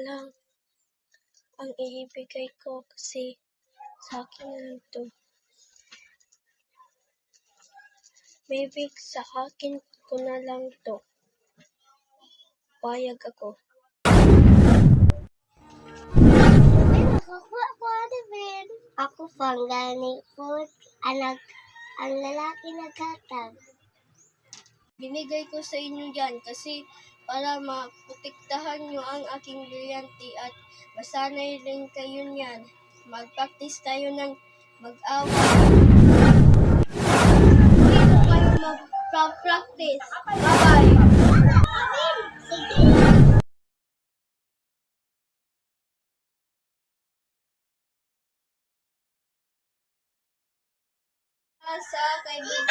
lang ang iibigay ko kasi sa akin lang to. Maybe sa akin ko na lang to. Payag ako. Ako panggani po, anak, ang lalaki nagkatag. Binigay ko sa inyo yan kasi para maprotektahan nyo ang aking brilyante at masanay rin kayo niyan. Mag-practice tayo ng mag-away. Dito kayo mag-practice. Bye-bye. Sa kaibigan.